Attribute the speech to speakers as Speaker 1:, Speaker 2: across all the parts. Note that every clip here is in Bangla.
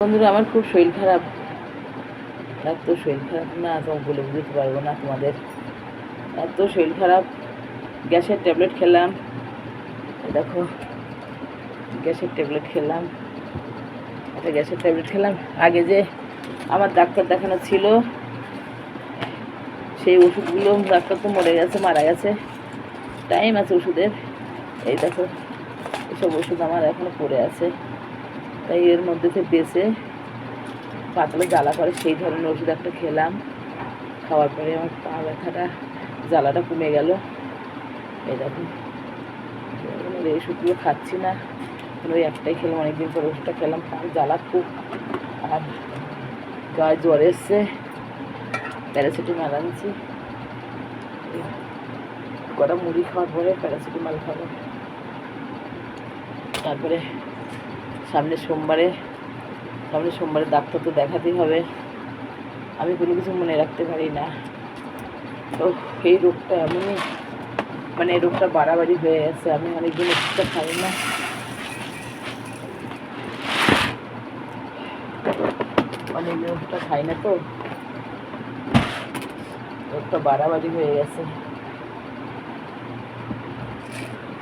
Speaker 1: বন্ধুরা, আমার খুব শরীর খারাপ। এত শরীর খারাপ না তোমাকে বলে বুঝতে পারবো না তোমাদের। এত শরীর খারাপ, গ্যাসের ট্যাবলেট খেলাম। দেখো, গ্যাসের ট্যাবলেট খেলাম, একটা গ্যাসের ট্যাবলেট খেলাম। আগে যে আমার ডাক্তার দেখানো ছিল, সেই ওষুধগুলো ডাক্তার তো মরে গেছে, মারা গেছে। টাইম আছে ওষুধের। এই দেখো, এসব ওষুধ আমার এখনও পড়ে আছে। তাই এর মধ্যে থেকে বেছে পাতলা জ্বালা করে সেই ধরনের ওষুধ একটা খেলাম। খাওয়ার পরে আমার পা ব্যথাটা, জ্বালাটা কমে গেল। এই দেখো, এই ওষুধগুলো খাচ্ছি না, ওই একটাই খেলাম। অনেকদিন পরে ওষুধটা খেলাম, পা জ্বালা খুব। আর গায়ে জ্বর এসছে, প্যারাসিটামল আনছি। কটা মুড়ি খাওয়ার পরে প্যারাসিটামল খাবো। তারপরে সামনের সোমবারে ডাক্তার তো দেখাতেই হবে। আমি কোনো কিছু মনে রাখতে পারি না। তো এই রোগটা এমনই, এই রোগটা বাড়াবাড়ি হয়ে গেছে। আমি অনেকদিন ওষুধটা খাই না, অনেকদিন ওষুধটা খাই না, তো রোগটা বাড়াবাড়ি হয়ে গেছে।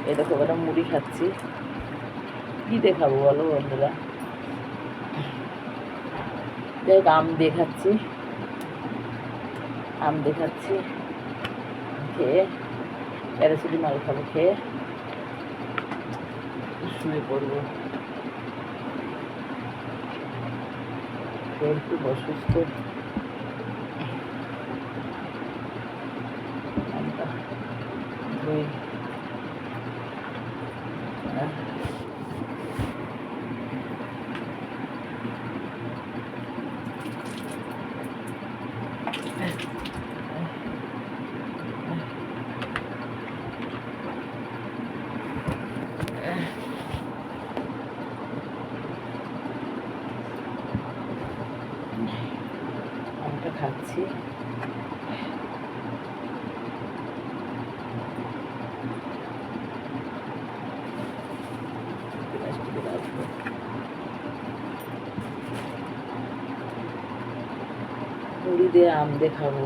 Speaker 1: এই দেখো, কটা মুড়ি খাচ্ছি। কী দেখাবো বলো বন্ধুরা? যাই হোক, আম দেখাচ্ছি খেয়ে প্যারাসিটামল খাবো, খেয়ে শুয়ে পড়বো। শরীর খুব অসুস্থ। আমটা খাচ্ছি। মুড়ি দিয়ে আম দিয়ে খাবো।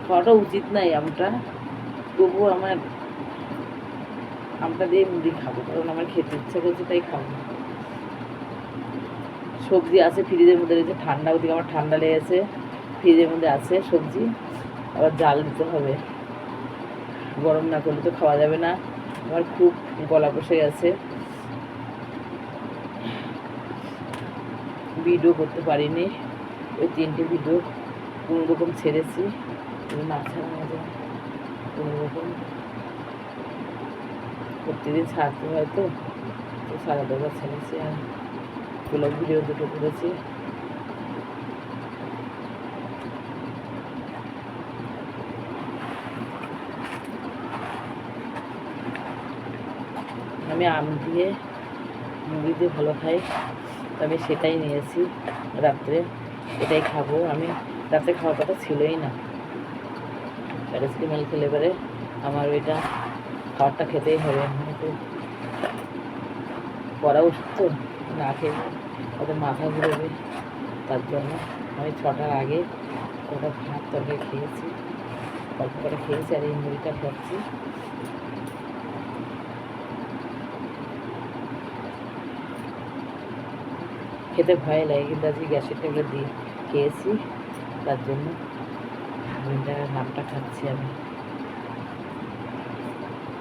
Speaker 1: খাওয়াটা উচিত নাই আমটা, তবুও আমার আমটা দিয়ে মুড়ি খাবো, কারণ আমার খেতে ইচ্ছা করছে, তাই খাবো। সবজি আছে ফ্রিজের মধ্যে রয়েছে, ঠান্ডা, ওদিকে আমার ঠান্ডা লেগেছে। ফ্রিজের মধ্যে আছে সবজি, আবার জাল দিতে হবে। গরম না করলে তো খাওয়া যাবে না। আমার খুব গলা বসে গেছে, ভিডিও করতে পারিনি। ওই 3টে ভিডিও কোনো রকম ছেড়েছি, না ছাড়া মজা কোনো রকম। প্রতিদিন ছাড়তে হয়, তো সারা দরকার ছেড়েছি। আর ব্লগ ভিডিও 2টো করেছি। আমি আম দিয়ে মুড়ি দিয়ে ভালো খাই, তো আমি সেটাই নিয়েছি। রাত্রে এটাই খাবো। আমি রাত্রে খাওয়ার কথা ছিলই না, প্যারাসিটামল খেলে পরে আমার ওইটা খাবারটা খেতেই হবে। তো পড়া ওষুধ তো, না খেয়ে ওদের মাথা ঘুরবে। তার জন্য আমি 6টার আগে ওটা ভাত তরকারি খেয়েছি, অল্প করে খেয়েছি, আর এই মুড়িটা খাচ্ছি। খেতে ভয় লাগে, কিন্তু আজকে গ্যাসের ট্যাবলেট দিয়ে খেয়েছি, তার জন্য মুড়িটার নামটা খাচ্ছি আমি।